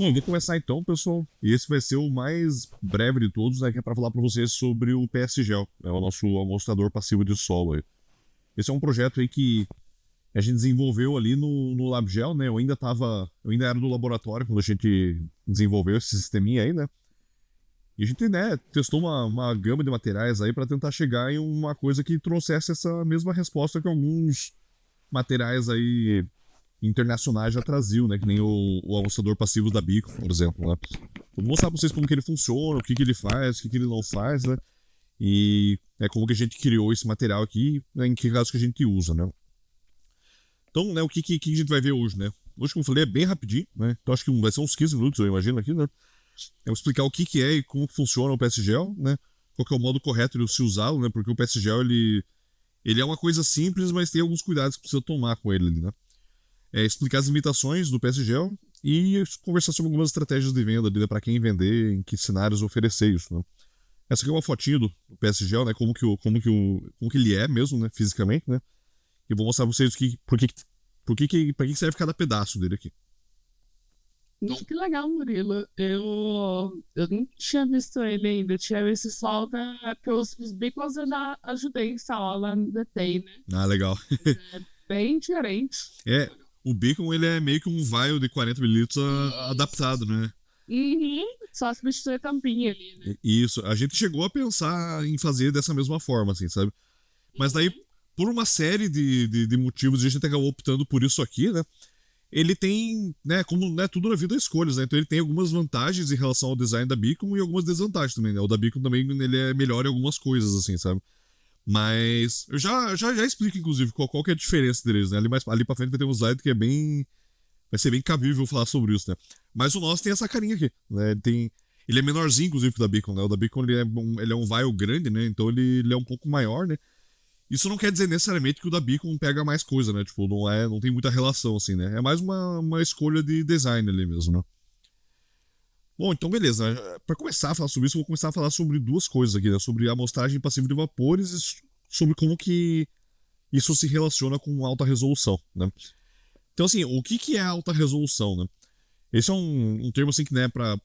Bom, vou começar então, pessoal. E esse vai ser o mais breve de todos, né? Que é para falar para vocês sobre o PSGel, é o nosso amostrador passivo de solo aí. Esse é um projeto aí que a gente desenvolveu ali no LabGel, né? Eu ainda era do laboratório quando a gente desenvolveu esse sisteminha aí, né? E a gente, né, testou uma gama de materiais aí para tentar chegar em uma coisa que trouxesse essa mesma resposta que alguns materiais aí internacionais já traziam, né? Que nem o amostrador passivo da Bico, por exemplo, né? Eu vou mostrar pra vocês como que ele funciona, o que que ele faz, o que que ele não faz, né? E como que a gente criou esse material aqui, né, em que casos que a gente usa, né? Então, né, o que a gente vai ver hoje, né? Hoje, como eu falei, é bem rapidinho, né? Então acho que vai ser uns 15 minutos, eu imagino, aqui, né? Eu vou explicar o que que é e como funciona o PSGel, né? Qual que é o modo correto de se usá-lo, né? Porque o PSGel, ele é uma coisa simples, mas tem alguns cuidados que precisa tomar com ele, né? Explicar as limitações do PSGel e conversar sobre algumas estratégias de venda, né, para quem vender, em que cenários oferecer isso, né? Essa aqui é uma fotinho do PSGel, né? Como que ele é mesmo, né? Fisicamente, né? E vou mostrar pra vocês para que serve cada pedaço dele aqui. Então, Que legal, Murilo. Eu não tinha visto ele ainda. Eu tinha visto só que os bicos eu já ajudei a instalar lá no DTI, né? legal. É bem diferente. É, o bacon ele é meio que um vial de 40 mililitros adaptado, né? Uhum. Só substituir a tampinha ali, né? Isso, a gente chegou a pensar em fazer dessa mesma forma, assim, sabe? Mas daí, por uma série de motivos, a gente acabou optando por isso aqui, né? Ele tem, né, como né, tudo na vida é escolhas, né? Então ele tem algumas vantagens em relação ao design da Beacon e algumas desvantagens também, né? O da Beacon também ele é melhor em algumas coisas, assim, sabe? Mas eu já explico, inclusive, qual que é a diferença deles, né? Ali pra frente vai ter um slide que é bem. Vai ser bem cabível falar sobre isso, né? Mas o nosso tem essa carinha aqui, né? Ele é menorzinho, inclusive, que o da Beacon, né? O da Beacon ele é um vial grande, né? Então ele é um pouco maior, né? Isso não quer dizer necessariamente que o da Beacon pega mais coisa, né? Tipo, não tem muita relação, assim, né? É mais uma escolha de design ali mesmo, né? Bom, então beleza. Para começar a falar sobre isso, eu vou começar a falar sobre duas coisas aqui, né? Sobre a amostragem passiva de vapores e sobre como que isso se relaciona com alta resolução, né? Então, assim, o que é alta resolução, né? Esse é um termo, assim, que, né, para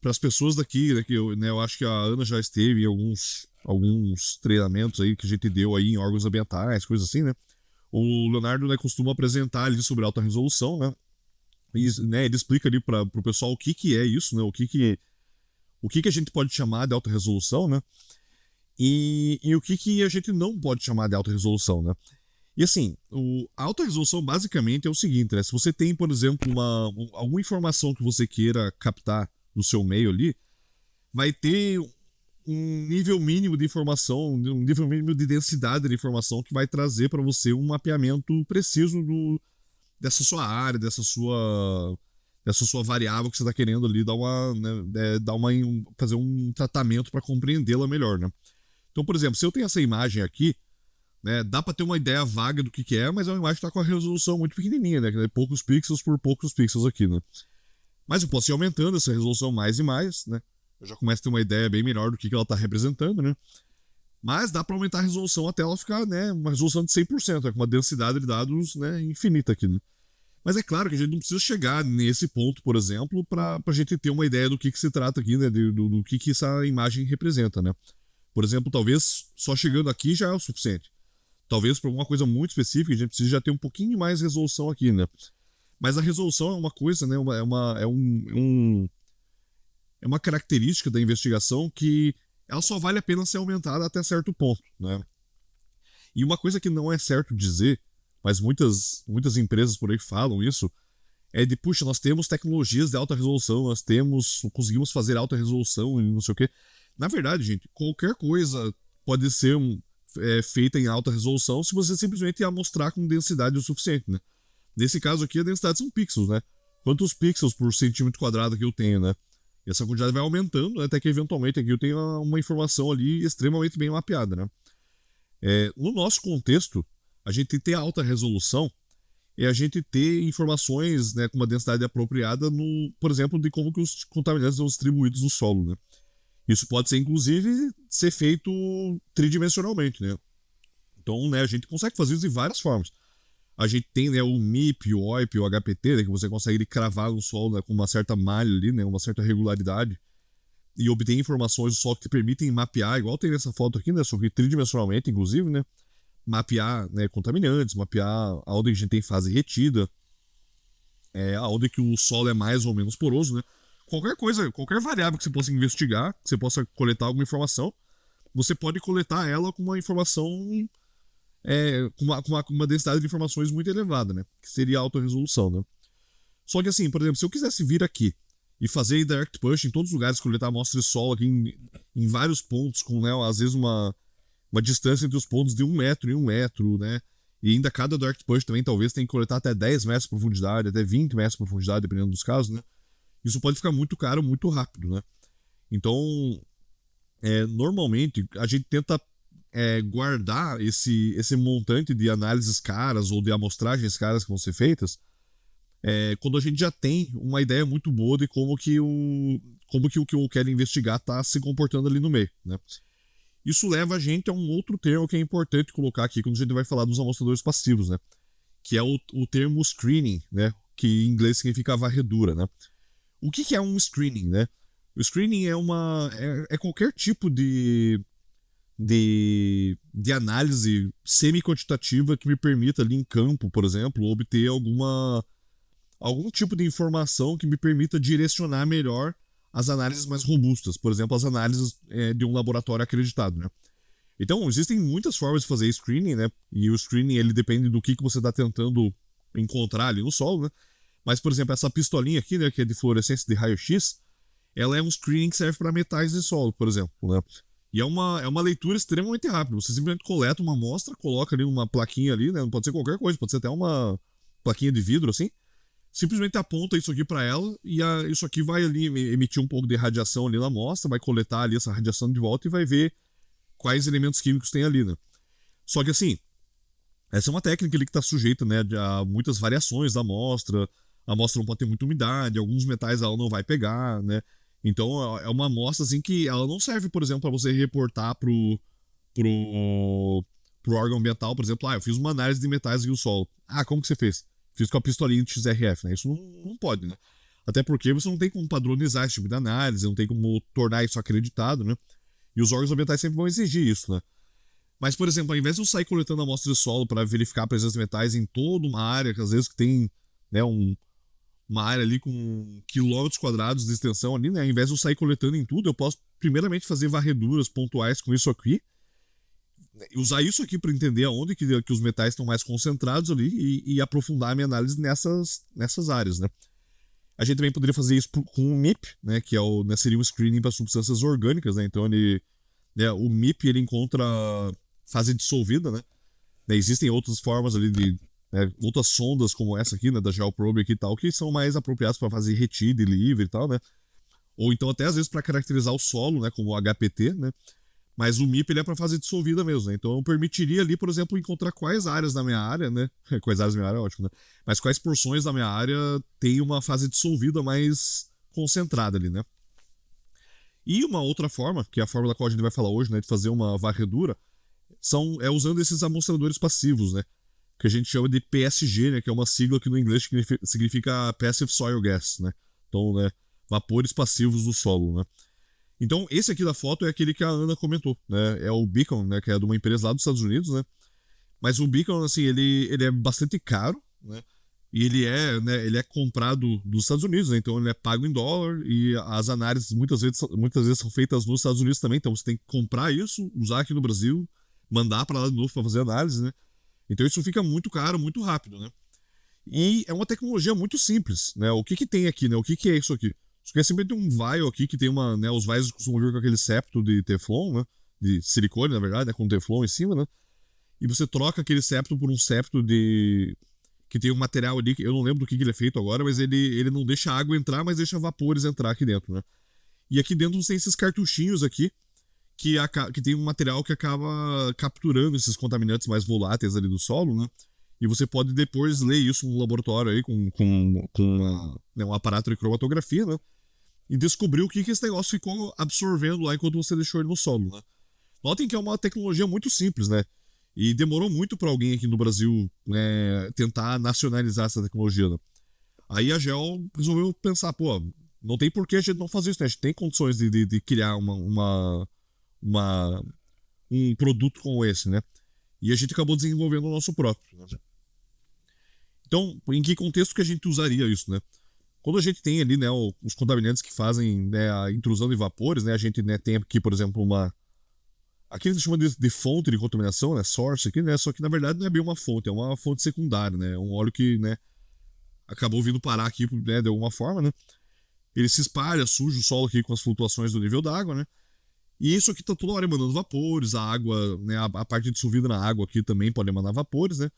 as pessoas daqui, né, eu acho que a Ana já esteve em alguns treinamentos aí que a gente deu aí em órgãos ambientais, coisas assim, né? O Leonardo, né, costuma apresentar ali sobre alta resolução, né? E, né, ele explica ali para o pessoal o que é isso, né? O que a gente pode chamar de alta resolução, né? E o que a gente não pode chamar de alta resolução, né? E assim, a alta resolução basicamente é o seguinte, né? Se você tem, por exemplo, alguma informação que você queira captar do seu meio ali, vai ter um nível mínimo de informação, um nível mínimo de densidade de informação que vai trazer para você um mapeamento preciso dessa sua área, dessa sua variável que você está querendo ali dar uma, né, fazer um tratamento para compreendê-la melhor, né? Então, por exemplo, se eu tenho essa imagem aqui, né, dá para ter uma ideia vaga do que é, mas é uma imagem que está com a resolução muito pequenininha, né? Poucos pixels por poucos pixels aqui, né? Mas eu posso ir aumentando essa resolução mais e mais, né? Eu já começo a ter uma ideia bem melhor do que ela está representando, né? Mas dá para aumentar a resolução até ela ficar, né, uma resolução de 100%, com uma densidade de dados, né, infinita aqui, né? Mas é claro que a gente não precisa chegar nesse ponto, por exemplo, para a gente ter uma ideia do que se trata aqui, né, do que essa imagem representa, né? Por exemplo, talvez só chegando aqui já é o suficiente. Talvez para alguma coisa muito específica a gente precise já ter um pouquinho mais resolução aqui, né? Mas a resolução é uma coisa, né? É uma característica da investigação que ela só vale a pena ser aumentada até certo ponto, né? E uma coisa que não é certo dizer, mas muitas empresas por aí falam isso, é de, puxa, nós temos tecnologias de alta resolução, conseguimos fazer alta resolução e não sei o quê. Na verdade, gente, qualquer coisa pode ser feita em alta resolução se você simplesmente amostrar com densidade o suficiente, né? Nesse caso aqui, a densidade são pixels, né? Quantos pixels por centímetro quadrado que eu tenho, né? E essa quantidade vai aumentando, né, até que eventualmente aqui eu tenho uma informação ali extremamente bem mapeada, né? No nosso contexto, a gente ter alta resolução é a gente ter informações, né, com uma densidade apropriada, por exemplo, de como que os contaminantes são distribuídos no solo, né? Isso pode ser, inclusive, ser feito tridimensionalmente, né? Então, né, a gente consegue fazer isso de várias formas. A gente tem, né, o MIP, o OIP, o HPT, né, que você consegue cravar no solo, né, com uma certa malha ali, né, uma certa regularidade, e obter informações do solo que te permitem mapear, igual tem nessa foto aqui, né, só que tridimensionalmente, inclusive, né, mapear, né, contaminantes, mapear aonde a gente tem fase retida, aonde que o solo é mais ou menos poroso, né. Qualquer coisa, qualquer variável que você possa investigar, que você possa coletar alguma informação, você pode coletar ela com uma informação com uma densidade de informações muito elevada, né? Que seria alta resolução, né? Só que assim, por exemplo, se eu quisesse vir aqui e fazer direct push em todos os lugares, coletar amostra de solo aqui em vários pontos, com, né, às vezes uma distância entre os pontos de 1 metro e 1 metro, né? E ainda cada direct push também talvez tenha que coletar até 10 metros de profundidade, até 20 metros de profundidade, dependendo dos casos, né? Isso pode ficar muito caro, muito rápido, né? Então, normalmente, a gente tenta guardar esse montante de análises caras ou de amostragens caras que vão ser feitas quando a gente já tem uma ideia muito boa de como que o que eu quero investigar está se comportando ali no meio, né? Isso leva a gente a um outro termo que é importante colocar aqui quando a gente vai falar dos amostradores passivos, né? Que é o termo screening, né? Que em inglês significa varredura, né? O que é um screening, né? O screening é qualquer tipo de análise semi-quantitativa que me permita ali em campo, por exemplo, obter algum tipo de informação que me permita direcionar melhor as análises mais robustas, por exemplo, as análises de um laboratório acreditado, né? Então, existem muitas formas de fazer screening, né? E o screening, ele depende do que você está tentando encontrar ali no solo, né? Mas, por exemplo, essa pistolinha aqui, né, que é de fluorescência de raio-x, ela é um screening que serve para metais de solo, por exemplo, né? E é uma leitura extremamente rápida. Você simplesmente coleta uma amostra, coloca ali uma plaquinha ali, né? Não pode ser qualquer coisa, pode ser até uma plaquinha de vidro, assim. Simplesmente aponta isso aqui para ela e isso aqui vai ali emitir um pouco de radiação ali na amostra, vai coletar ali essa radiação de volta e vai ver quais elementos químicos tem ali, né? Só que assim, essa é uma técnica ali que está sujeita, né, a muitas variações da amostra. A amostra não pode ter muita umidade, alguns metais ela não vai pegar, né? Então é uma amostra assim que ela não serve, por exemplo, para você reportar pro órgão ambiental, por exemplo, eu fiz uma análise de metais aqui no solo. Ah, como que você fez? Fiz com a pistolinha de XRF, né? Isso não pode, né? Até porque você não tem como padronizar esse tipo de análise, não tem como tornar isso acreditado, né? E os órgãos ambientais sempre vão exigir isso, né? Mas, por exemplo, ao invés de eu sair coletando amostras de solo para verificar a presença de metais em toda uma área, que às vezes tem, né, uma área ali com quilômetros quadrados de extensão ali, né? Ao invés de eu sair coletando em tudo, eu posso primeiramente fazer varreduras pontuais com isso aqui, usar isso aqui para entender aonde que os metais estão mais concentrados ali e aprofundar a minha análise nessas áreas, né? A gente também poderia fazer isso com o MIP, né? Que seria um screening para substâncias orgânicas, né? Então o MIP ele encontra fase dissolvida, né? Existem outras formas ali outras sondas como essa aqui, né, da GeoProbe aqui e tal, que são mais apropriadas para fazer retida e livre e tal, né? Ou então até às vezes para caracterizar o solo, né, como o HPT, né? Mas o MIP ele é para fase dissolvida mesmo, né? Então eu permitiria ali, por exemplo, encontrar quais áreas da minha área, né? Quais áreas da minha área é ótimo, né? Mas quais porções da minha área tem uma fase dissolvida mais concentrada ali, né? E uma outra forma, que é a forma da qual a gente vai falar hoje, né, de fazer uma varredura, usando esses amostradores passivos, né? Que a gente chama de PSG, né? Que é uma sigla que no inglês significa Passive Soil Gas, né? Então, né, vapores passivos do solo, né? Então, esse aqui da foto é aquele que a Ana comentou, né? É o Beacon, né? Que é de uma empresa lá dos Estados Unidos, né? Mas o Beacon, assim, ele é bastante caro, né? E ele é comprado dos Estados Unidos, né? Então ele é pago em dólar e as análises muitas vezes são feitas nos Estados Unidos também. Então você tem que comprar isso, usar aqui no Brasil, mandar para lá de novo para fazer análise, né? Então isso fica muito caro, muito rápido, né? E é uma tecnologia muito simples, né? O que tem aqui, né? O que é isso aqui? Isso aqui é simplesmente um vial aqui que tem né? Os vials costumam vir com aquele septo de teflon, né? De silicone, na verdade, né? Com teflon em cima, né? E você troca aquele septo por um septo que tem um material ali, que eu não lembro do que ele é feito agora, mas ele não deixa água entrar, mas deixa vapores entrar aqui dentro, né? E aqui dentro tem esses cartuchinhos aqui, que tem um material que acaba capturando esses contaminantes mais voláteis ali do solo, né? E você pode depois ler isso no laboratório aí com um aparato de cromatografia, né? E descobrir o que esse negócio ficou absorvendo lá enquanto você deixou ele no solo, né? Notem que é uma tecnologia muito simples, né? E demorou muito para alguém aqui no Brasil, né, tentar nacionalizar essa tecnologia, né? Aí a GEL resolveu pensar, pô, não tem por que a gente não fazer isso, né? A gente tem condições de criar uma- um produto como esse, né? E a gente acabou desenvolvendo o nosso próprio, né? Então, em que contexto que a gente usaria isso, né? Quando a gente tem ali, né, os contaminantes que fazem, né, a intrusão de vapores, né? A gente, né, tem aqui, por exemplo, aqui eles chamam de fonte de contaminação, né? Source aqui, né? Só que na verdade não é bem uma fonte, é uma fonte secundária, né? Um óleo que, né, acabou vindo parar aqui, né, de alguma forma, né? Ele se espalha, suja o solo aqui com as flutuações do nível da água, né? E isso aqui tá toda hora emanando vapores, a água, né, a parte dissolvida na água aqui também pode emanar vapores, né?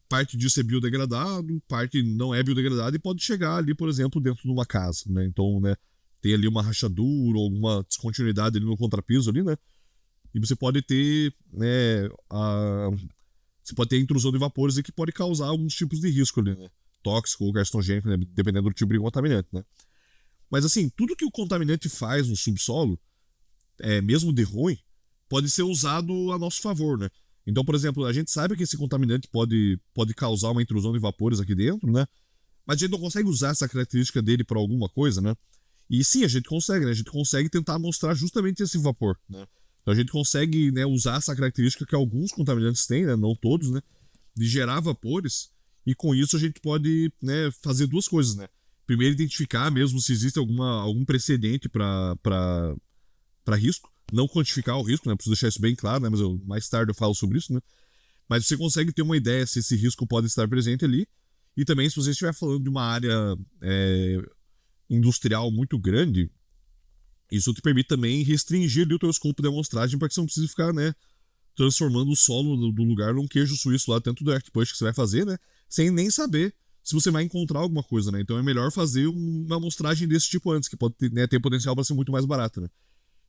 Parte disso é biodegradado, parte não é biodegradado e pode chegar ali, por exemplo, dentro de uma casa, né? Então, né, tem ali uma rachadura ou alguma descontinuidade ali no contrapiso ali, né? E você pode ter, né, você pode ter a intrusão de vapores que pode causar alguns tipos de risco ali, né? Tóxico ou carcinogênico, né? Dependendo do tipo de contaminante, né? Mas assim, tudo que o contaminante faz no subsolo, mesmo de ruim, pode ser usado a nosso favor, né? Então, por exemplo, a gente sabe que esse contaminante pode causar uma intrusão de vapores aqui dentro, né? Mas a gente não consegue usar essa característica dele para alguma coisa, né? E sim, a gente consegue, né? A gente consegue tentar mostrar justamente esse vapor, né? Então a gente consegue, né, usar essa característica que alguns contaminantes têm, né? Não todos, né? De gerar vapores. E com isso a gente pode, né, fazer duas coisas, né? Primeiro, identificar mesmo se existe algum precedente para risco. Não quantificar o risco, né? Preciso deixar isso bem claro, né? Mas mais tarde eu falo sobre isso, né? Mas você consegue ter uma ideia se esse risco pode estar presente ali. E também, se você estiver falando de uma área industrial muito grande, isso te permite também restringir ali o teu escopo de amostragem para que você não precise ficar, né, transformando o solo do lugar num queijo suíço lá dentro do ArcPush que você vai fazer, né? Sem nem saber se você vai encontrar alguma coisa, né? Então é melhor fazer uma amostragem desse tipo antes, que pode ter, né, ter potencial para ser muito mais barata, né?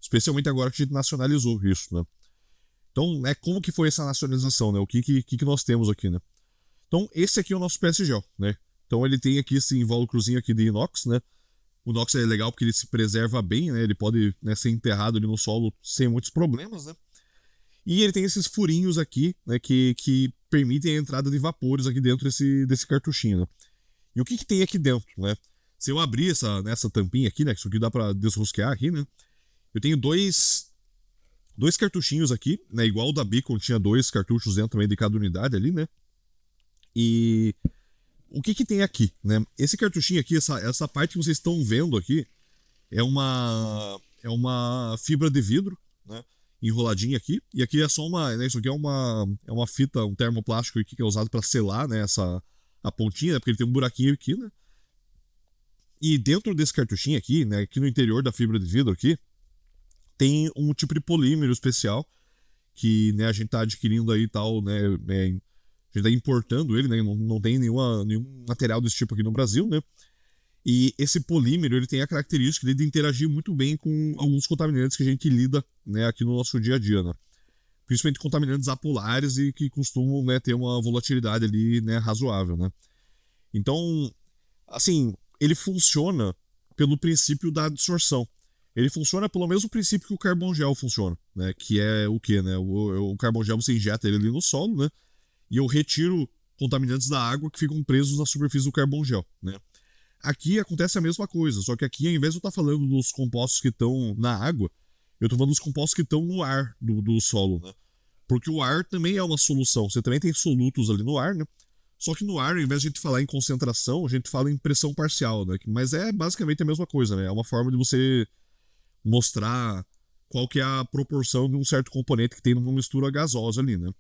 Especialmente agora que a gente nacionalizou isso, né? Então, como que foi essa nacionalização, né? O que nós temos aqui, né? Então, esse aqui é o nosso PS Gel, né? Então ele tem aqui esse invólucrozinho aqui de inox, né? O inox é legal porque ele se preserva bem, né? Ele pode, né, ser enterrado ali no solo sem muitos problemas, né? E ele tem esses furinhos aqui, né, que permitem a entrada de vapores aqui dentro desse cartuchinho, né? E o que tem aqui dentro, né? Se eu abrir essa tampinha aqui, né? Isso aqui dá pra desrosquear aqui, né? Eu tenho dois cartuchinhos aqui, né? Igual o da Beacon tinha dois cartuchos dentro também de cada unidade ali, né? E o que tem aqui, né? Esse cartuchinho aqui, essa parte que vocês estão vendo aqui, é uma fibra de vidro, né? Enroladinha aqui. E aqui é só né, isso aqui é uma fita, um termoplástico aqui que é usado para selar, né, a pontinha, né, porque ele tem um buraquinho aqui, né? E dentro desse cartuchinho aqui, né, aqui no interior da fibra de vidro aqui, tem um tipo de polímero especial que, né, a gente tá adquirindo aí e tal, né, a gente tá importando ele, né, não tem nenhum material desse tipo aqui no Brasil, né? E esse polímero, ele tem a característica de interagir muito bem com alguns contaminantes que a gente lida, né, aqui no nosso dia a dia, né? Principalmente contaminantes apolares e que costumam, né, ter uma volatilidade ali, né, razoável, né? Então, assim, ele funciona pelo princípio da adsorção. Ele funciona pelo mesmo princípio que o carbon gel funciona, né? Que é o quê, né? O carbon gel você injeta ele ali no solo, né? E eu retiro contaminantes da água que ficam presos na superfície do carbon gel, né? Aqui acontece a mesma coisa, só que aqui, ao invés de eu estar falando dos compostos que estão na água, eu estou falando dos compostos que estão no ar do solo, né? Porque o ar também é uma solução. Você também tem solutos ali no ar, né? Só que no ar, ao invés de a gente falar em concentração, a gente fala em pressão parcial, né? Mas é basicamente a mesma coisa, né? É uma forma de você mostrar qual que é a proporção de um certo componente que tem numa mistura gasosa ali, né?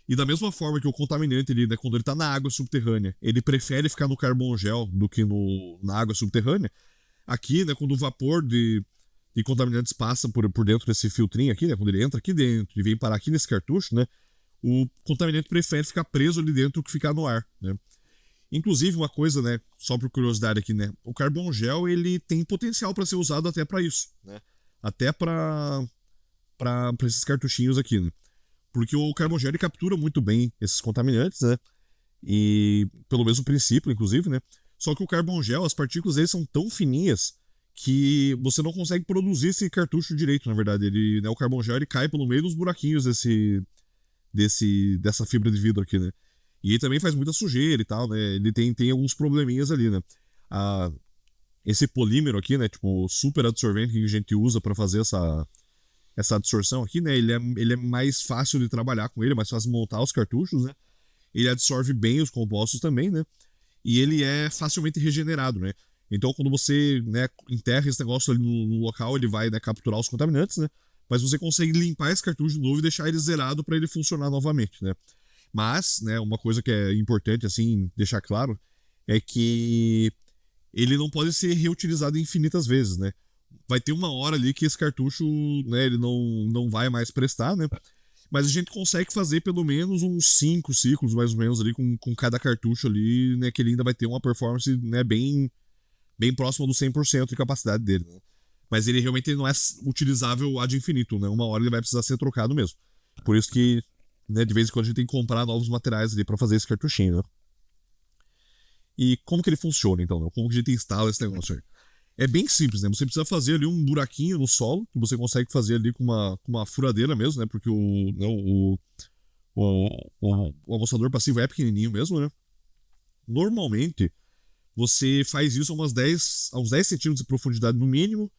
E da mesma forma que o contaminante ali, né, quando ele tá na água subterrânea, ele prefere ficar no carbon gel do que na água subterrânea. Aqui, né, quando o vapor de contaminantes passa por dentro desse filtrinho aqui, né, quando ele entra aqui dentro e vem parar aqui nesse cartucho, né, o contaminante prefere ficar preso ali dentro do que ficar no ar, né. Inclusive, uma coisa, né, só por curiosidade aqui, né, o carbon gel, ele tem potencial para ser usado até para isso, né, até para esses cartuchinhos aqui, né. Porque o carbon gel captura muito bem esses contaminantes, né? E pelo mesmo princípio, inclusive, né? Só que o carbon gel, as partículas dele são tão fininhas que você não consegue produzir esse cartucho direito, na verdade. Ele, né, o carbon gel ele cai pelo meio dos buraquinhos dessa fibra de vidro aqui, né? E ele também faz muita sujeira e tal, né? Ele tem alguns probleminhas ali, né? Esse polímero aqui, né? Tipo, super absorvente que a gente usa para fazer essa absorção aqui, né? Ele é mais fácil de trabalhar com ele, mais fácil de montar os cartuchos, né? Ele absorve bem os compostos também, né? E ele é facilmente regenerado, né? Então, quando você, né, enterra esse negócio ali no local, ele vai, né, capturar os contaminantes, né? Mas você consegue limpar esse cartucho de novo e deixar ele zerado para ele funcionar novamente, né? Mas, né, uma coisa que é importante, assim, deixar claro, é que ele não pode ser reutilizado infinitas vezes, né? Vai ter uma hora ali que esse cartucho, né, ele não vai mais prestar, né? Mas a gente consegue fazer pelo menos uns 5 ciclos, mais ou menos, ali, com cada cartucho ali, né? Que ele ainda vai ter uma performance, né, bem próxima do 100% de capacidade dele, né? Mas ele realmente não é utilizável ad infinito, né? Uma hora ele vai precisar ser trocado mesmo. Por isso que, né, de vez em quando a gente tem que comprar novos materiais ali para fazer esse cartuchinho, né? E como que ele funciona, então, né? Como que a gente instala esse negócio aí? É bem simples, né? Você precisa fazer ali um buraquinho no solo, que você consegue fazer ali com uma furadeira mesmo, né? Porque o amossador passivo é pequenininho mesmo, né? Normalmente, você faz isso a uns 10 centímetros de profundidade no mínimo,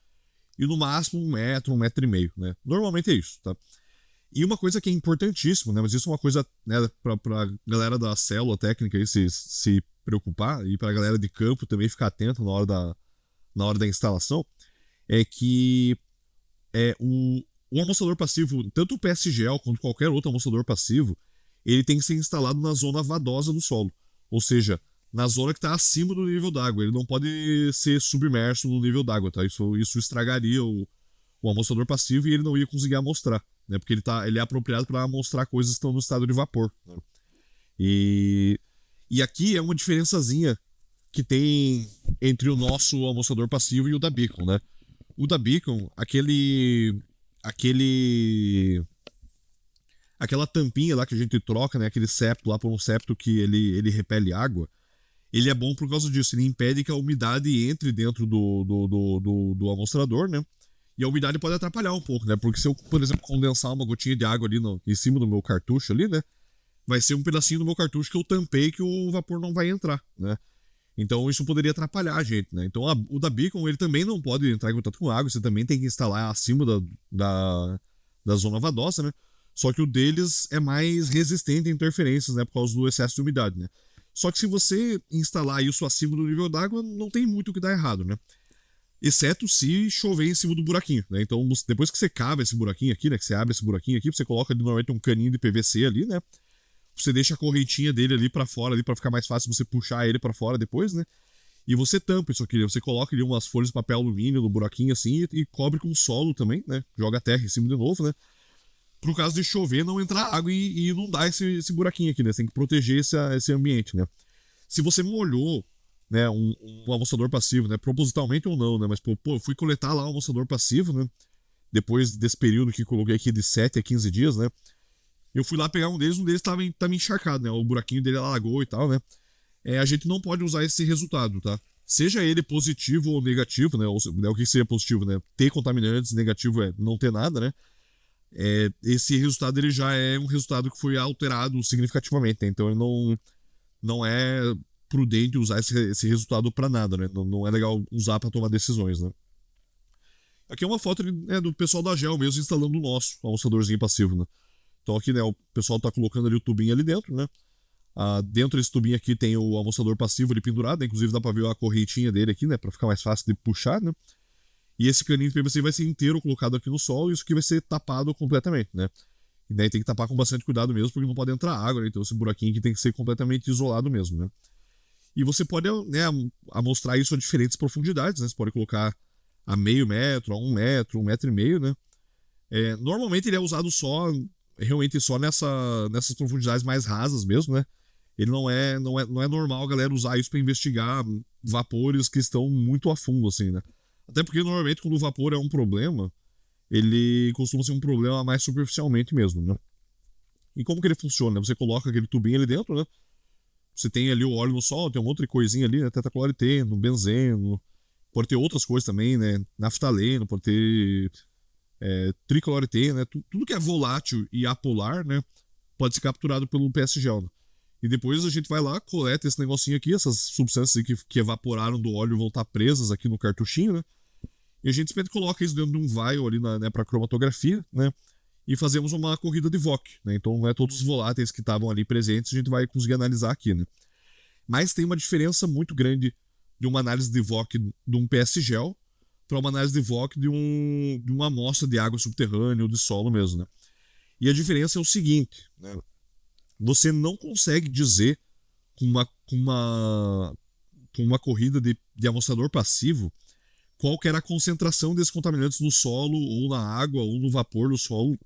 e no máximo 1 metro e meio, né? Normalmente é isso, tá? E uma coisa que é importantíssima, né? Mas isso é uma coisa, né, pra galera da célula técnica aí se preocupar, e pra galera de campo também ficar atento na hora da instalação, é que o amossador passivo, tanto o PSGL quanto qualquer outro amossador passivo, ele tem que ser instalado na zona vadosa do solo. Ou seja, na zona que está acima do nível d'água. Ele não pode ser submerso no nível d'água, tá? Isso estragaria o amostrador passivo e ele não ia conseguir amostrar, né? Porque ele é apropriado para amostrar coisas que estão no estado de vapor, né? E aqui é uma diferençazinha que tem entre o nosso amostrador passivo e o da Beacon, né? O da Beacon, aquela tampinha lá que a gente troca, né? Aquele septo lá por um septo que ele repele água. Ele é bom por causa disso. Ele impede que a umidade entre dentro do amostrador, né? E a umidade pode atrapalhar um pouco, né? Porque se eu, por exemplo, condensar uma gotinha de água ali em cima do meu cartucho ali, né? Vai ser um pedacinho do meu cartucho que eu tampei que o vapor não vai entrar, né? Então isso poderia atrapalhar a gente, né? Então o da Beacon, ele também não pode entrar em contato com água, você também tem que instalar acima da zona vadosa, né? Só que o deles é mais resistente a interferências, né? Por causa do excesso de umidade, né? Só que se você instalar isso acima do nível d'água, não tem muito o que dar errado, né? Exceto se chover em cima do buraquinho, né? Então depois que você cava esse buraquinho aqui, né? Que você abre esse buraquinho aqui, você coloca normalmente um caninho de PVC ali, né? Você deixa a correntinha dele ali pra fora, ali para ficar mais fácil você puxar ele pra fora depois, né? E você tampa isso aqui, você coloca ali umas folhas de papel alumínio no buraquinho assim e cobre com solo também, né? Joga a terra em cima de novo, né? Pro caso de chover, não entrar água e inundar esse buraquinho aqui, né? Você tem que proteger esse ambiente, né? Se você molhou, né, um amossador passivo, né? Propositalmente ou não, né? Mas, pô, eu fui coletar lá o amossador passivo, né? Depois desse período que coloquei aqui de 7 a 15 dias, né? Eu fui lá pegar um deles tava encharcado, né? O buraquinho dele alagou e tal, né? A gente não pode usar esse resultado, tá? Seja ele positivo ou negativo, né? O que seria positivo, né? Ter contaminantes, negativo é não ter nada, né? Esse resultado ele já é um resultado que foi alterado significativamente, né? Então ele não é prudente usar esse resultado para nada, né? Não é legal usar para tomar decisões, né? Aqui é uma foto, né, do pessoal da Gel mesmo instalando o nosso amossadorzinho passivo, né? Então aqui, né, o pessoal tá colocando ali o tubinho ali dentro, né? Dentro desse tubinho aqui tem o amossador passivo ali pendurado, né? Inclusive dá pra ver a correntinha dele aqui, né? Pra ficar mais fácil de puxar, né? E esse caninho de PVC vai ser inteiro colocado aqui no solo e isso aqui vai ser tapado completamente, né? E daí tem que tapar com bastante cuidado mesmo, porque não pode entrar água, né? Então esse buraquinho aqui tem que ser completamente isolado mesmo, né? E você pode, né, amostrar isso a diferentes profundidades, né? Você pode colocar a meio metro, a 1 metro, 1 metro e meio, né? Normalmente ele é usado realmente só nessas profundidades mais rasas mesmo, né? Ele não é normal a galera usar isso para investigar vapores que estão muito a fundo, assim, né? Até porque normalmente quando o vapor é um problema, ele costuma ser um problema mais superficialmente mesmo, né? E como que ele funciona? Você coloca aquele tubinho ali dentro, né? Você tem ali o óleo no sol, tem uma outra coisinha ali, né? Tetacloreteno, benzeno, pode ter outras coisas também, né? Naftaleno, pode ter tricloreteno, né? Tudo que é volátil e apolar, né? pode ser capturado pelo PSGel, né? E depois a gente vai lá, coleta esse negocinho aqui, essas substâncias que evaporaram do óleo vão estar presas aqui no cartuchinho, né? E a gente simplesmente coloca isso dentro de um vial ali né, para cromatografia, né? E fazemos uma corrida de VOC, né? Então, né, todos os voláteis que estavam ali presentes a gente vai conseguir analisar aqui, né? Mas tem uma diferença muito grande de uma análise de VOC de um PSGel para uma análise de VOC de uma amostra de água subterrânea ou de solo mesmo, né? E a diferença é o seguinte, né? Você não consegue dizer com uma corrida de amostrador passivo qual que era a concentração desses contaminantes no solo, ou na água, ou no vapor do solo.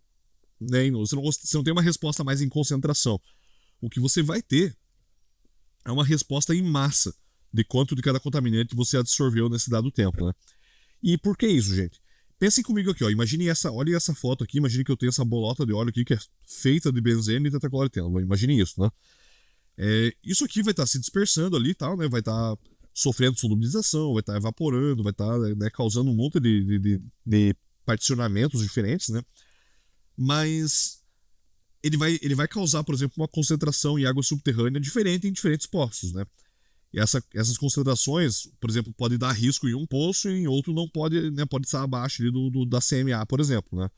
Né? Você não tem uma resposta mais em concentração. O que você vai ter é uma resposta em massa de quanto de cada contaminante você absorveu nesse dado tempo. Né? E por que isso, gente? Pensem comigo aqui, ó. Olhem essa foto aqui, imagine que eu tenho essa bolota de óleo aqui que é feita de benzene e tetracloroetano. Imagine isso, né? Isso aqui vai estar se dispersando ali e tal, né? Vai estar sofrendo solubilização, vai estar evaporando, vai estar né, causando um monte de particionamentos diferentes, né? Mas ele vai causar, por exemplo, uma concentração em água subterrânea diferente em diferentes poços, né? E essas concentrações, por exemplo, pode dar risco em um poço e em outro não pode, né? Pode estar abaixo ali da CMA, por exemplo, né?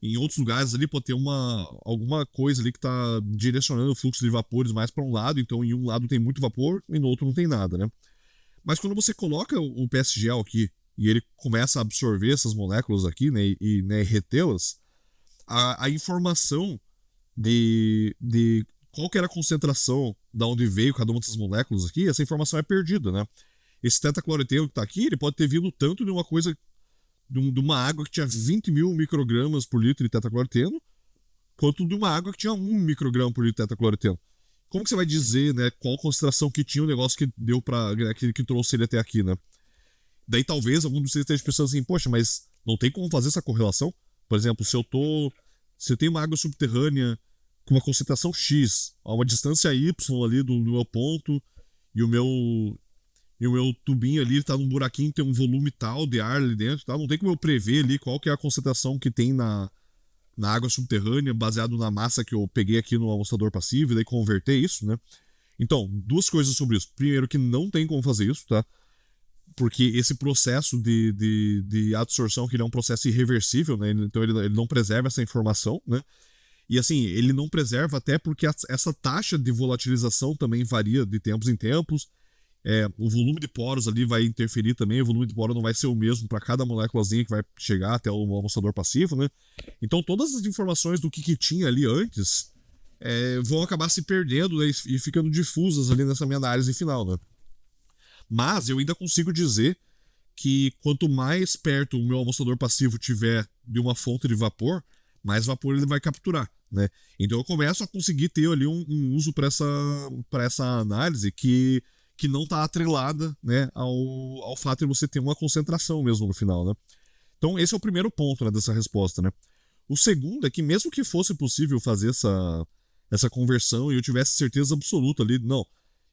Em outros lugares ali pode ter alguma coisa ali que está direcionando o fluxo de vapores mais para um lado, então em um lado tem muito vapor e no outro não tem nada, né? Mas quando você coloca o PSGel aqui e ele começa a absorver essas moléculas aqui, né, e né, retê-las, a informação de qual que era a concentração da onde veio cada uma dessas moléculas aqui, essa informação é perdida, né? Esse tetracloroetano que está aqui, ele pode ter vindo tanto de uma coisa de uma água que tinha 20 mil microgramas por litro de tetracloroetano, quanto de uma água que tinha 1 micrograma por litro de tetracloroetano. Como que você vai dizer, né, qual concentração que tinha o negócio que deu para que trouxe ele até aqui, né? Daí talvez algum de vocês esteja pensando assim, poxa, mas não tem como fazer essa correlação? Por exemplo, se eu tenho uma água subterrânea com uma concentração X, a uma distância Y ali do meu ponto, e o meu tubinho ali tá num buraquinho, tem um volume tal de ar ali dentro, tá? Não tem como eu prever ali qual que é a concentração que tem na água subterrânea, baseado na massa que eu peguei aqui no amostrador passivo, e daí converter isso, né? Então, duas coisas sobre isso. Primeiro, que não tem como fazer isso, tá? Porque esse processo de absorção, que ele é um processo irreversível, né? Então ele não preserva essa informação, né? E assim, ele não preserva até porque essa taxa de volatilização também varia de tempos em tempos. O volume de poros ali vai interferir também, o volume de poro não vai ser o mesmo para cada moléculazinha que vai chegar até o amostrador passivo, né? Então todas as informações do que tinha ali antes vão acabar se perdendo, né, e ficando difusas ali nessa minha análise final, né? Mas eu ainda consigo dizer que quanto mais perto o meu amostrador passivo tiver de uma fonte de vapor, mais vapor ele vai capturar, né? Então eu começo a conseguir ter ali um uso para essa análise que não está atrelada, né, ao fato de você ter uma concentração mesmo no final, né? Então esse é o primeiro ponto, né, dessa resposta, né? O segundo é que mesmo que fosse possível fazer essa conversão e eu tivesse certeza absoluta ali, não,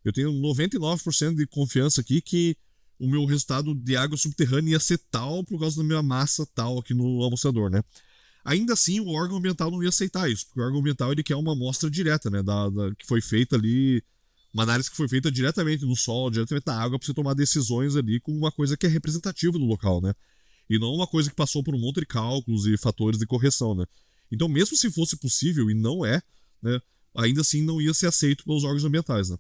eu tenho 99% de confiança aqui que o meu resultado de água subterrânea ia ser tal por causa da minha massa tal aqui no amostrador, né? Ainda assim, o órgão ambiental não ia aceitar isso, porque o órgão ambiental ele quer uma amostra direta, né, que foi feita ali, uma análise que foi feita diretamente no solo, diretamente na água, para você tomar decisões ali com uma coisa que é representativa do local, né? E não uma coisa que passou por um monte de cálculos e fatores de correção, né? Então, mesmo se fosse possível, e não é, né, ainda assim não ia ser aceito pelos órgãos ambientais, né?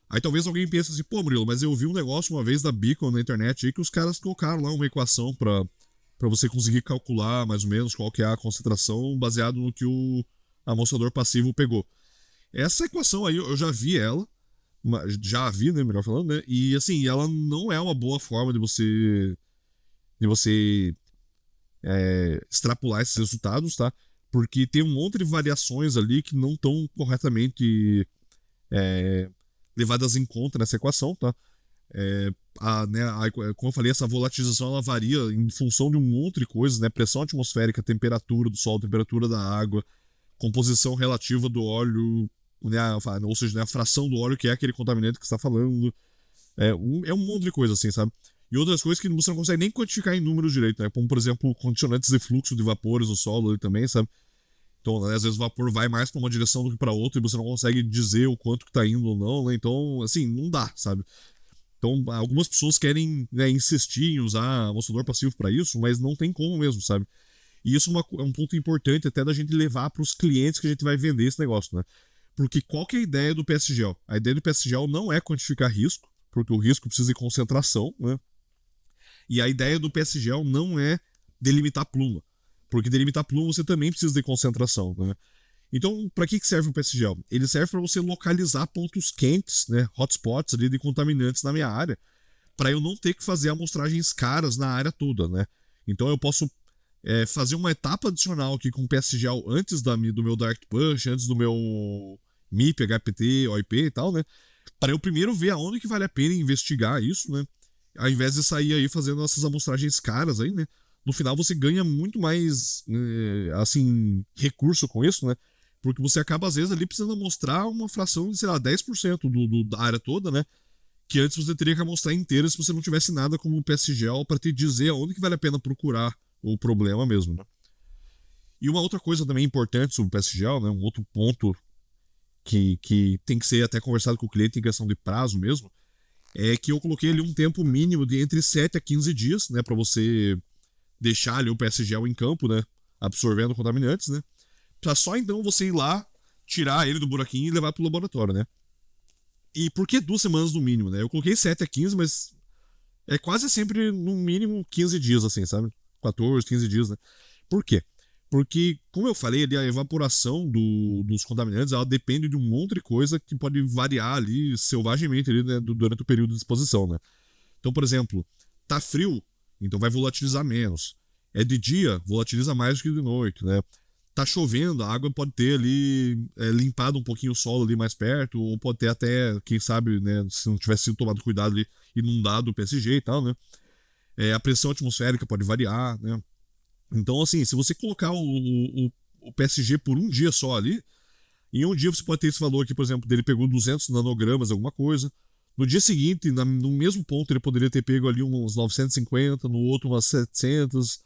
Aí talvez alguém pense assim, pô, Murilo, mas eu vi um negócio uma vez da Beacon na internet aí que os caras colocaram lá uma equação para você conseguir calcular mais ou menos qual que é a concentração baseado no que o amostrador passivo pegou. Essa equação aí, eu já vi ela, né, melhor falando, né? E assim, ela não é uma boa forma de você extrapolar esses resultados, tá? Porque tem um monte de variações ali que não estão corretamente levadas em conta nessa equação, tá? Como eu falei, essa volatilização ela varia em função de um monte de coisas, né? Pressão atmosférica, temperatura do solo, temperatura da água, composição relativa do óleo, né? Ou seja, né, a fração do óleo que é aquele contaminante que você está falando. Um monte de coisa assim, sabe? E outras coisas que você não consegue nem quantificar em números direito, né? Como, por exemplo, condicionantes de fluxo de vapores no solo ali também, sabe? Então, né, às vezes o vapor vai mais pra uma direção do que pra outra e você não consegue dizer o quanto que tá indo ou não, né? Então, assim, não dá, sabe? Então, algumas pessoas querem, né, insistir em usar amostrador passivo pra isso, mas não tem como mesmo, sabe? E isso é um ponto importante até da gente levar pros clientes que a gente vai vender esse negócio, né? Porque qual que é a ideia do PSGel? A ideia do PSGel não é quantificar risco, porque o risco precisa de concentração, né? E a ideia do PSGel não é delimitar pluma, porque delimitar pluma você também precisa de concentração, né? Então, para que serve o PSGel? Ele serve para você localizar pontos quentes, né, hotspots ali de contaminantes na minha área, para eu não ter que fazer amostragens caras na área toda, né? Então eu posso fazer uma etapa adicional aqui com o PSGel antes do meu Dark Push, antes do meu MIP, HPT, OIP e tal, né? Para eu primeiro ver aonde que vale a pena investigar isso, né? Ao invés de sair aí fazendo essas amostragens caras aí, né? No final você ganha muito mais, assim, recurso com isso, né? Porque você acaba, às vezes, ali precisando mostrar uma fração de, sei lá, 10% da área toda, né? Que antes você teria que mostrar inteira se você não tivesse nada como o PSGel para te dizer aonde que vale a pena procurar o problema mesmo, né? E uma outra coisa também importante sobre o PSGel, né? Um outro ponto que tem que ser até conversado com o cliente em questão de prazo mesmo, é que eu coloquei ali um tempo mínimo de entre 7 a 15 dias, né? Para você deixar ali o PSGel em campo, né? Absorvendo contaminantes, né? Pra só então você ir lá, tirar ele do buraquinho e levar pro laboratório, né? E por que 2 semanas no mínimo, né? Eu coloquei 7 a 15, mas é quase sempre no mínimo 15 dias, assim, sabe? 14, 15 dias, né? Por quê? Porque, como eu falei ali, a evaporação dos contaminantes, ela depende de um monte de coisa que pode variar ali selvagemente ali, né, durante o período de exposição, né? Então, por exemplo, tá frio, então vai volatilizar menos. É de dia, volatiliza mais do que de noite, né? Tá chovendo, a água pode ter ali limpado um pouquinho o solo ali mais perto, ou pode ter até, quem sabe, né, se não tivesse sido tomado cuidado ali, inundado o PSG e tal, né? A pressão atmosférica pode variar, né? Então, assim, se você colocar o PSG por um dia só ali, em um dia você pode ter esse valor aqui, por exemplo, dele pegou 200 nanogramas, alguma coisa. No dia seguinte, no mesmo ponto, ele poderia ter pego ali uns 950, no outro umas 700,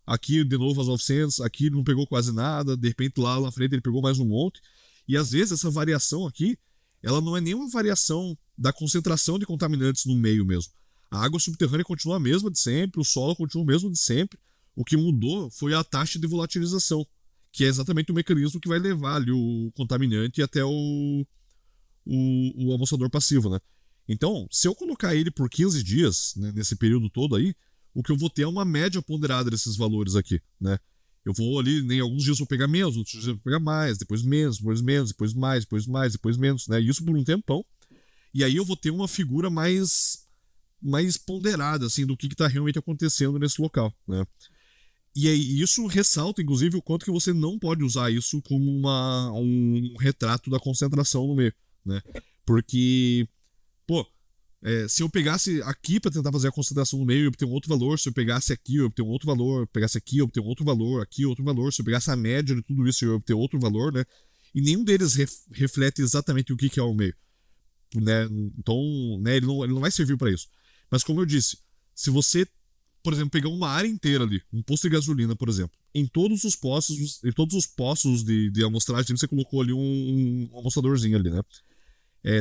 aqui de novo as 900, aqui ele não pegou quase nada, de repente lá na frente ele pegou mais um monte. E às vezes essa variação aqui, ela não é nenhuma variação da concentração de contaminantes no meio mesmo. A água subterrânea continua a mesma de sempre, o solo continua o mesmo de sempre. O que mudou foi a taxa de volatilização, que é exatamente o mecanismo que vai levar ali o contaminante até o amossador passivo, né? Então, se eu colocar ele por 15 dias, né, nesse período todo aí, o que eu vou ter é uma média ponderada desses valores aqui, né? Eu vou ali, em alguns dias eu vou pegar menos, outros dias eu vou pegar mais, depois menos, depois menos, depois mais, depois mais, depois menos, né? Isso por um tempão. E aí eu vou ter uma figura mais ponderada, assim, do que está realmente acontecendo nesse local, né? E aí, isso ressalta, inclusive, o quanto que você não pode usar isso como um retrato da concentração no meio, né? Porque, pô, se eu pegasse aqui para tentar fazer a concentração no meio, eu obter um outro valor. Se eu pegasse aqui, eu obter um outro valor. Pegasse aqui, eu obter um outro valor. Aqui, outro valor. Se eu pegasse a média de tudo isso, eu obter outro valor, né? E nenhum deles reflete exatamente o que é o meio, né? Então, né, ele não vai servir para isso. Mas como eu disse, se você, por exemplo, pegar uma área inteira ali, um posto de gasolina, por exemplo, em todos os postos de amostragem, você colocou ali um amostradorzinho ali, né?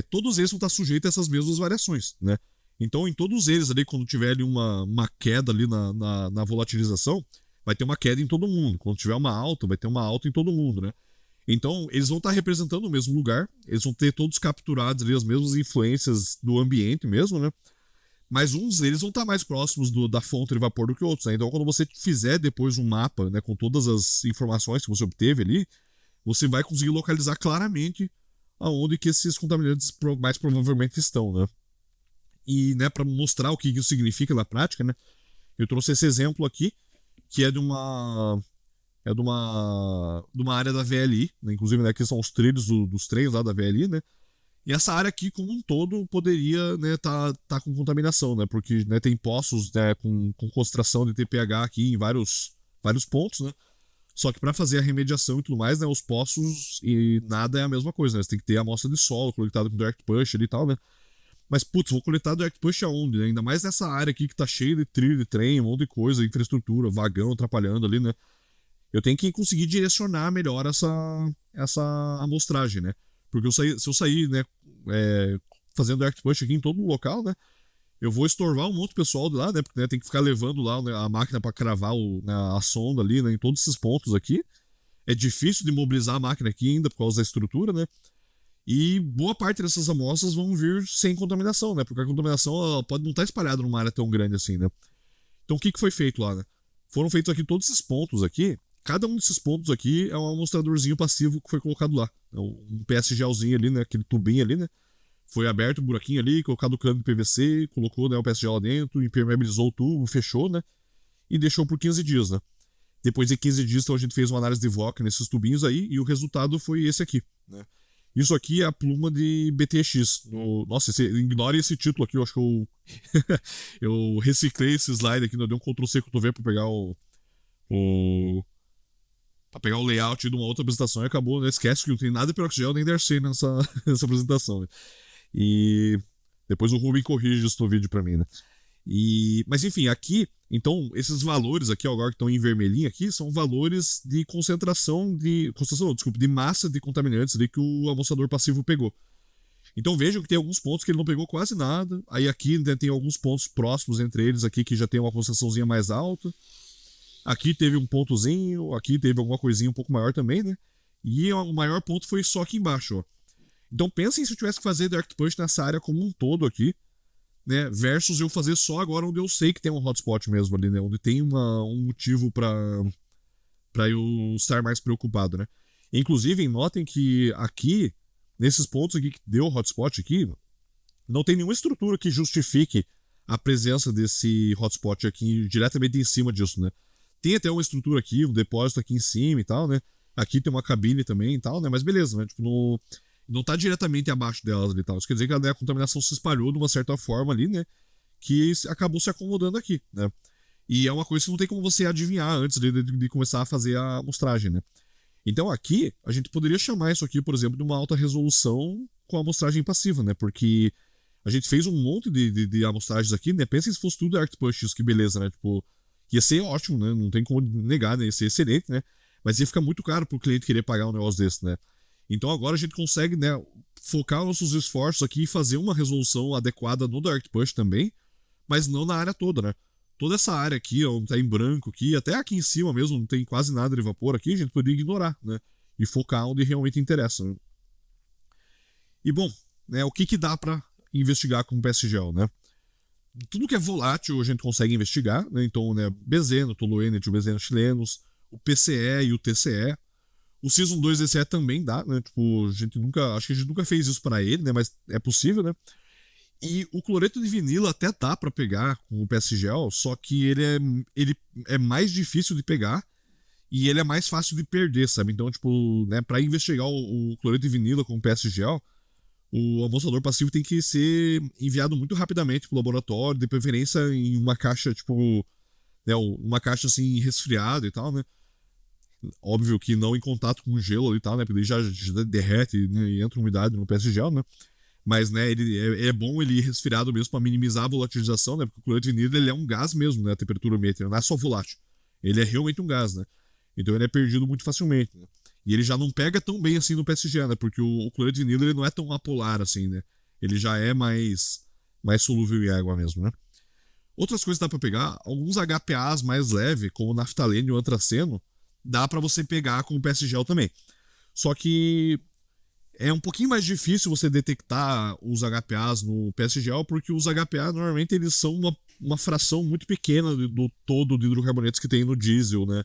Todos eles vão estar sujeitos a essas mesmas variações, né? Então, em todos eles ali, quando tiver ali uma queda ali na volatilização, vai ter uma queda em todo mundo. Quando tiver uma alta, vai ter uma alta em todo mundo, né? Então, eles vão estar representando o mesmo lugar, eles vão ter todos capturados ali as mesmas influências do ambiente mesmo, né? Mas uns deles vão estar mais próximos da fonte de vapor do que outros, né? Então, quando você fizer depois um mapa, né, com todas as informações que você obteve ali, você vai conseguir localizar claramente aonde que esses contaminantes mais provavelmente estão, né? E, né, para mostrar o que isso significa na prática, né, eu trouxe esse exemplo aqui, que é de uma área da VLI, né, inclusive, né, aqui são os trilhos dos trens lá da VLI, né? E essa área aqui, como um todo, poderia, né, tá com contaminação, né? Porque, né, tem poços, né, com concentração de TPH aqui em vários pontos, né? Só que para fazer a remediação e tudo mais, né, os poços e nada é a mesma coisa, né? Você tem que ter a amostra de solo coletada com direct push ali e tal, né? Mas, putz, vou coletar direct push aonde, né? Ainda mais nessa área aqui que tá cheia de trilho de trem, um monte de coisa, infraestrutura, vagão atrapalhando ali, né? eu tenho que conseguir direcionar melhor essa amostragem, né? Porque se eu sair, né, fazendo Dark Push aqui em todo o local, né, eu vou estorvar um monte de pessoal de lá, né, porque né, tem que ficar levando lá, né, a máquina para cravar né, a sonda ali, né, em todos esses pontos aqui. É difícil de mobilizar a máquina aqui ainda por causa da estrutura, né? E boa parte dessas amostras vão vir sem contaminação, né? Porque a contaminação ela pode não estar espalhada numa área tão grande assim, né? Então o que foi feito lá, né? Foram feitos aqui todos esses pontos aqui. Cada um desses pontos aqui é um amostradorzinho passivo que foi colocado lá. É um PSGLzinho ali, né? Aquele tubinho ali, né? Foi aberto o buraquinho ali, colocado o cano de PVC, colocou, né, o PSGL lá dentro, impermeabilizou o tubo, fechou, né? E deixou por 15 dias, né? Depois de 15 dias, então, a gente fez uma análise de VOC nesses tubinhos aí, e o resultado foi esse aqui, né? Isso aqui é a pluma de BTX. Nossa, ignore esse título aqui, eu acho que eu reciclei esse slide aqui, eu dei um Ctrl+C, Ctrl+V pra pegar pra pegar o layout de uma outra apresentação e acabou, né? Esquece que não tem nada de peroxigel nem DRC nessa apresentação, né? E depois o Rubem corrige isso no vídeo pra mim, né? Mas enfim, aqui, então, esses valores aqui, agora que estão em vermelhinho aqui, são valores de concentração de massa de contaminantes ali que o amostrador passivo pegou. Então vejam que tem alguns pontos que ele não pegou quase nada. Aí aqui né, tem alguns pontos próximos entre eles aqui que já tem uma concentraçãozinha mais alta. Aqui teve um pontozinho, aqui teve alguma coisinha um pouco maior também, né? E o maior ponto foi só aqui embaixo, ó. Então pensem se eu tivesse que fazer Direct Push nessa área como um todo aqui, né? Versus eu fazer só agora onde eu sei que tem um hotspot mesmo ali, né? Onde tem um motivo para eu estar mais preocupado, né? Inclusive, notem que aqui, nesses pontos aqui que deu hotspot aqui, não tem nenhuma estrutura que justifique a presença desse hotspot aqui diretamente em cima disso, né? Tem até uma estrutura aqui, um depósito aqui em cima e tal, né? Aqui tem uma cabine também e tal, né? Mas beleza, né? Tipo, não tá diretamente abaixo delas ali e tal. Isso quer dizer que a contaminação se espalhou de uma certa forma ali, né? Que acabou se acomodando aqui, né? E é uma coisa que não tem como você adivinhar antes de começar a fazer a amostragem, né? Então aqui, a gente poderia chamar isso aqui, por exemplo, de uma alta resolução com a amostragem passiva, né? Porque a gente fez um monte de amostragens aqui, né? Pensa se fosse tudo ArcPush, isso que beleza, né? Tipo, ia ser ótimo, né? Não tem como negar, né? Ia ser excelente, né? Mas ia ficar muito caro pro cliente querer pagar um negócio desse, né? Então agora a gente consegue, né, focar nossos esforços aqui e fazer uma resolução adequada no Dark Push também, mas não na área toda, né? Toda essa área aqui, ó, tá em branco aqui, até aqui em cima mesmo, não tem quase nada de vapor aqui, a gente poderia ignorar, né? E focar onde realmente interessa, né? E bom, né, o que dá para investigar com o PSGel, né? Tudo que é volátil a gente consegue investigar, né? Então, né, benzeno, toluene, benzeno chilenos, o PCE e o TCE. O Season 2 DCE também dá, né? Tipo, acho que a gente nunca fez isso para ele, né? Mas é possível, né? E o cloreto de vinilo até dá para pegar com o PSGel, só que ele é mais difícil de pegar e ele é mais fácil de perder, sabe? Então, tipo, né, para investigar o cloreto de vinilo com o PSGel, o amostrador passivo tem que ser enviado muito rapidamente pro laboratório, de preferência em uma caixa, tipo, né, uma caixa assim resfriada e tal, né? Óbvio que não em contato com gelo ali e tal, né? Porque ele já derrete, né, e entra umidade no PSGel, né? Mas, né, ele é bom ele ir resfriado mesmo para minimizar a volatilização, né? Porque o cloreto de vinilo ele é um gás mesmo, né? A temperatura ambiente, não é só volátil. Ele é realmente um gás, né? Então ele é perdido muito facilmente, né? E ele já não pega tão bem assim no PSGel, né? Porque o cloreto de vinilo ele não é tão apolar assim, né? Ele já é mais solúvel em água mesmo, né? Outras coisas que dá para pegar, alguns HPAs mais leves, como naftaleno e o antraceno, dá para você pegar com o PSGel também. Só que é um pouquinho mais difícil você detectar os HPAs no PSGel, porque os HPA normalmente eles são uma fração muito pequena do todo de hidrocarbonetos que tem no diesel, né?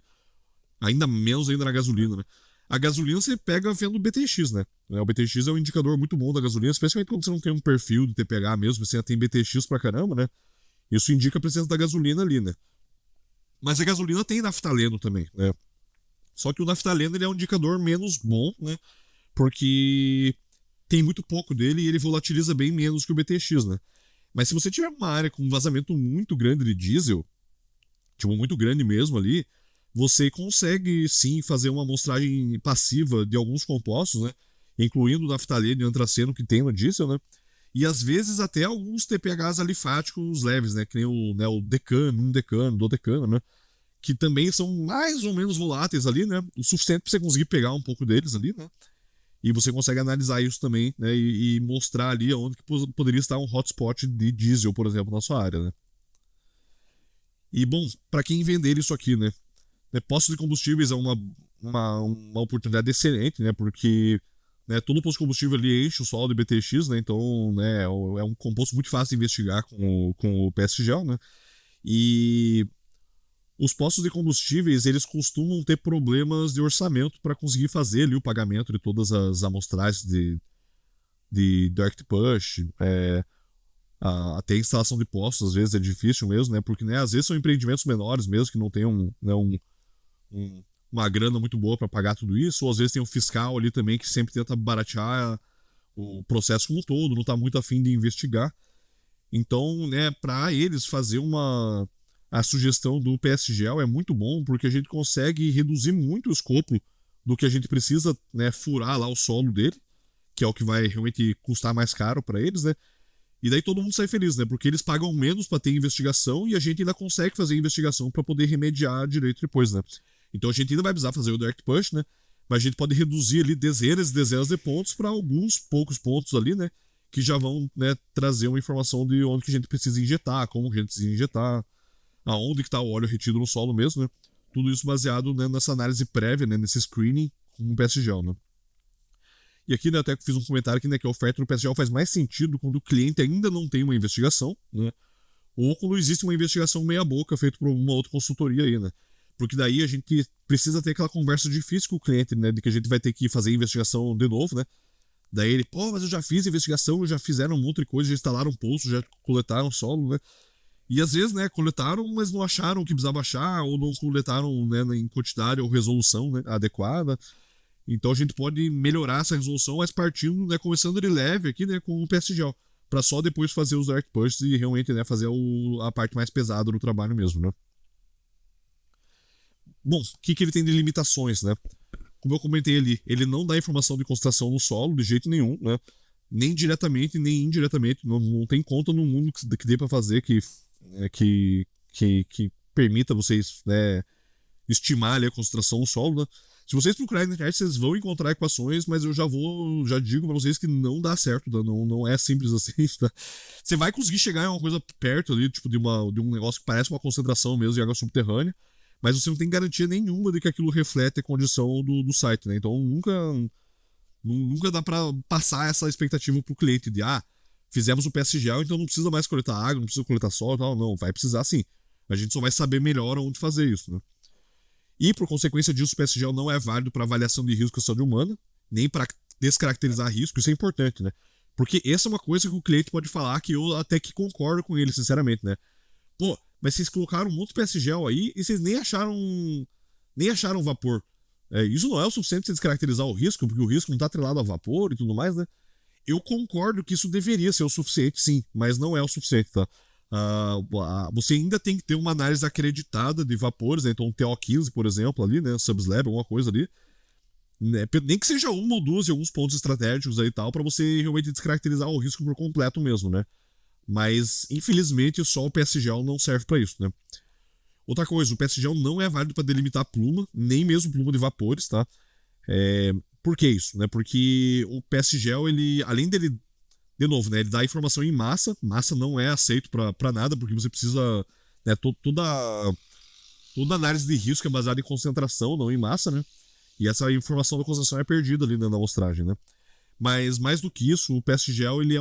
Ainda menos ainda na gasolina, né? A gasolina você pega vendo o BTX, né? O BTX é um indicador muito bom da gasolina, especialmente quando você não tem um perfil de TPH mesmo, você já tem BTX pra caramba, né? Isso indica a presença da gasolina ali, né? Mas a gasolina tem naftaleno também, né? Só que o naftaleno ele é um indicador menos bom, né? Porque tem muito pouco dele e ele volatiliza bem menos que o BTX, né? Mas se você tiver uma área com um vazamento muito grande de diesel, tipo, muito grande mesmo ali, você consegue sim fazer uma amostragem passiva de alguns compostos, né? Incluindo o naftaleno e o antraceno que tem no diesel, né? E às vezes até alguns TPHs alifáticos leves, né? Que nem o decano, dodecano, né? que também são mais ou menos voláteis ali, né? O suficiente para você conseguir pegar um pouco deles ali, né? E você consegue analisar isso também, né? E mostrar ali onde que poderia estar um hotspot de diesel, por exemplo, na sua área, né? E, bom, para quem vender isso aqui, né? Postos de combustíveis é uma oportunidade excelente, né? Porque todo posto de combustível ali enche o solo de BTX, né? Então, né, é um composto muito fácil de investigar com o PSGel, né? E os postos de combustíveis, eles costumam ter problemas de orçamento para conseguir fazer ali o pagamento de todas as amostragens de direct push, até a instalação de postos, às vezes é difícil mesmo, né? Porque, né, às vezes são empreendimentos menores mesmo, que não tem uma grana muito boa para pagar tudo isso, ou às vezes tem um fiscal ali também que sempre tenta baratear o processo como um todo, não está muito afim de investigar. Então, né, para eles fazer a sugestão do PSGel é muito bom, porque a gente consegue reduzir muito o escopo do que a gente precisa, né, furar lá o solo dele, que é o que vai realmente custar mais caro para eles, né? E daí todo mundo sai feliz, né? Porque eles pagam menos para ter investigação e a gente ainda consegue fazer investigação para poder remediar direito depois, né? Então a gente ainda vai precisar fazer o direct push, né? Mas a gente pode reduzir ali dezenas e dezenas de pontos para alguns poucos pontos ali, né? Que já vão, né, trazer uma informação de onde que a gente precisa injetar, como que a gente precisa injetar, aonde que está o óleo retido no solo mesmo, né? Tudo isso baseado, né, nessa análise prévia, né, nesse screening com o PSGel, né? E aqui, né, até fiz um comentário aqui, né, que a oferta do PSGel faz mais sentido quando o cliente ainda não tem uma investigação, né? Ou quando existe uma investigação meia boca feita por uma outra consultoria aí, né? Porque daí a gente precisa ter aquela conversa difícil com o cliente, né? De que a gente vai ter que fazer a investigação de novo, né? Daí ele, pô, mas eu já fiz a investigação, já fizeram um monte de coisa, já instalaram poço, já coletaram solo, né? E às vezes, né, coletaram, mas não acharam o que precisava achar, ou não coletaram, né, em quantidade ou resolução, né, adequada. Então a gente pode melhorar essa resolução, mas partindo, né, começando de leve aqui, né, com o PSGel, para só depois fazer os direct pushes e realmente, né, fazer a parte mais pesada do trabalho mesmo, né? Bom, o que ele tem de limitações, né? Como eu comentei ali, ele não dá informação de concentração no solo de jeito nenhum, né? Nem diretamente, nem indiretamente. Não tem conta no mundo que dê para fazer que permita vocês, né, estimar ali a concentração no solo, né? Se vocês procurarem na internet, vocês vão encontrar equações, mas eu já digo para vocês que não dá certo, tá? Não é simples assim, tá? Você vai conseguir chegar em uma coisa perto ali, tipo de um negócio que parece uma concentração mesmo de água subterrânea, mas você não tem garantia nenhuma de que aquilo reflete a condição do site, né? Então nunca dá para passar essa expectativa pro cliente de, fizemos o PSGel, então não precisa mais coletar água, não precisa coletar sol e tal. Não, vai precisar sim. A gente só vai saber melhor onde fazer isso, né? E, por consequência disso, o PSGel não é válido para avaliação de risco à saúde humana, nem para descaracterizar risco. Isso é importante, né? Porque essa é uma coisa que o cliente pode falar que eu até que concordo com ele, sinceramente, né? Pô, mas vocês colocaram um monte de PSGel aí e vocês nem acharam vapor. Isso não é o suficiente para descaracterizar o risco, porque o risco não está atrelado a vapor e tudo mais, né? Eu concordo que isso deveria ser o suficiente, sim, mas não é o suficiente, tá? Você ainda tem que ter uma análise acreditada de vapores, né? Então um TO15, por exemplo, ali, né? Subslab, alguma coisa ali. Né? Nem que seja uma ou duas em alguns pontos estratégicos aí e tal, para você realmente descaracterizar o risco por completo mesmo, né? Mas, infelizmente, só o PSGel não serve para isso, né? Outra coisa, o PSGel não é válido para delimitar pluma, nem mesmo pluma de vapores, tá? Por que isso, né? Porque o PSGel, ele, além dele, de novo, né? Ele dá informação em massa. Massa não é aceito para nada, porque você precisa, né? Toda análise de risco é baseada em concentração, não em massa, né? E essa informação da concentração é perdida ali na amostragem, né? Mas mais do que isso, o PSGel ele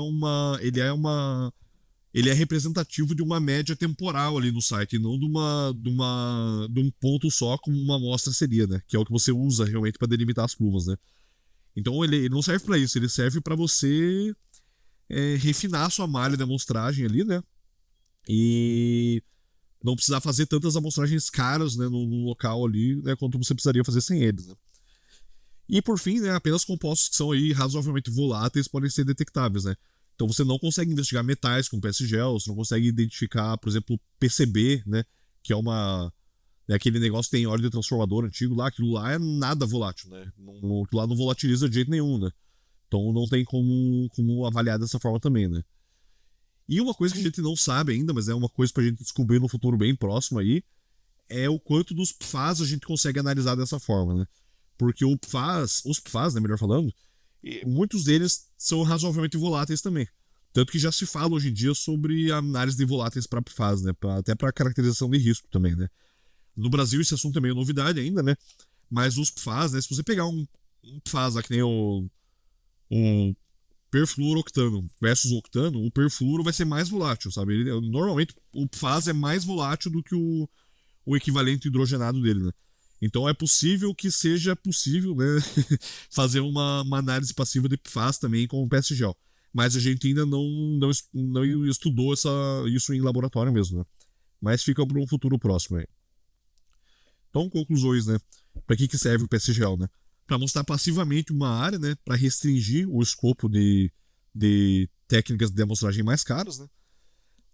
é representativo de uma média temporal ali no site, e não de um ponto só como uma amostra seria, né? Que é o que você usa realmente para delimitar as plumas, né? Então ele não serve para isso, ele serve para você refinar a sua malha de amostragem ali, né? E não precisar fazer tantas amostragens caras, né, no local ali, né, quanto você precisaria fazer sem eles, né? E por fim, né, apenas compostos que são aí razoavelmente voláteis podem ser detectáveis, né? Então você não consegue investigar metais com PSGel, você não consegue identificar, por exemplo, PCB, né, que é aquele negócio que tem óleo de transformador antigo lá, aquilo lá é nada volátil, né? Aquilo lá não volatiliza de jeito nenhum, né? Então não tem como avaliar dessa forma também, né? E uma coisa que a gente não sabe ainda, mas é uma coisa pra gente descobrir no futuro bem próximo aí, é o quanto dos PFAS a gente consegue analisar dessa forma, né? Porque os PFAS, né, melhor falando, muitos deles são razoavelmente voláteis também. Tanto que já se fala hoje em dia sobre análise de voláteis para PFAS, né? Até para caracterização de risco também, né? No Brasil esse assunto é meio novidade ainda, né? Mas os PFAS, né? Se você pegar um PFAS lá que nem um perfluoroctano versus octano, o perfluoro vai ser mais volátil, sabe? Normalmente o PFAS é mais volátil do que o equivalente hidrogenado dele, né? Então é possível que seja possível, né, fazer uma análise passiva de PFAS também com o PSGel. Mas a gente ainda não estudou isso em laboratório mesmo, né? Mas fica para um futuro próximo aí. Então, conclusões, né? Para que serve o PSGel, né? Para mostrar passivamente uma área, né? Para restringir o escopo de técnicas de amostragem mais caras, né? O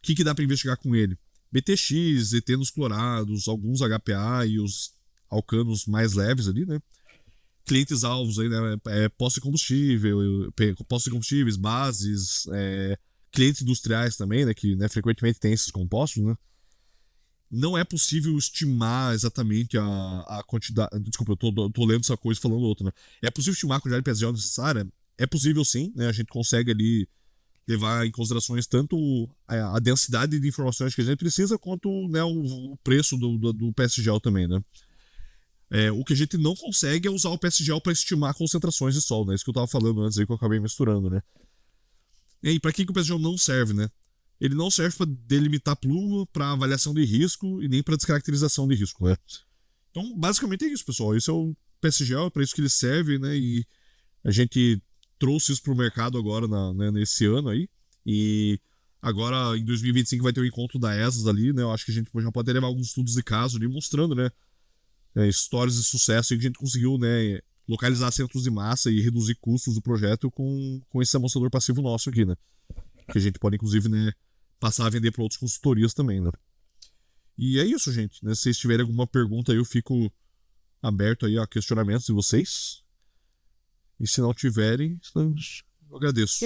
que dá para investigar com ele? BTX, etanos clorados, alguns HPA e os alcanos mais leves ali, né? Clientes alvos aí, né? Postos de combustíveis, bases, clientes industriais também, né? Que, né, frequentemente tem esses compostos, né? Não é possível estimar exatamente a quantidade. Desculpa, eu tô lendo essa coisa e falando outra, né? É possível estimar a quantidade de PSGel necessária? É possível sim, né? A gente consegue ali levar em considerações tanto a densidade de informações que a gente precisa, quanto, né, o preço do PSGel também, né? O que a gente não consegue é usar o PSGel para estimar concentrações de sol, né? Isso que eu tava falando antes aí, que eu acabei misturando, né? E aí, para que o PSGel não serve, né? Ele não serve para delimitar pluma, para avaliação de risco e nem para descaracterização de risco, né? Então, basicamente é isso, pessoal. Esse é o PSGel, é para isso que ele serve, né? E a gente trouxe isso para o mercado agora, né, nesse ano aí. E agora, em 2025, vai ter o encontro da ESAS ali, né? Eu acho que a gente já pode levar alguns estudos de caso ali, mostrando, né? Histórias de sucesso em que a gente conseguiu, né? Localizar centros de massa e reduzir custos do projeto com esse amostrador passivo nosso aqui, né? Que a gente pode, inclusive, né, passar a vender para outras consultorias também, né? E é isso, gente. Né? Se vocês tiverem alguma pergunta aí, eu fico aberto aí a questionamentos de vocês. E se não tiverem, eu agradeço.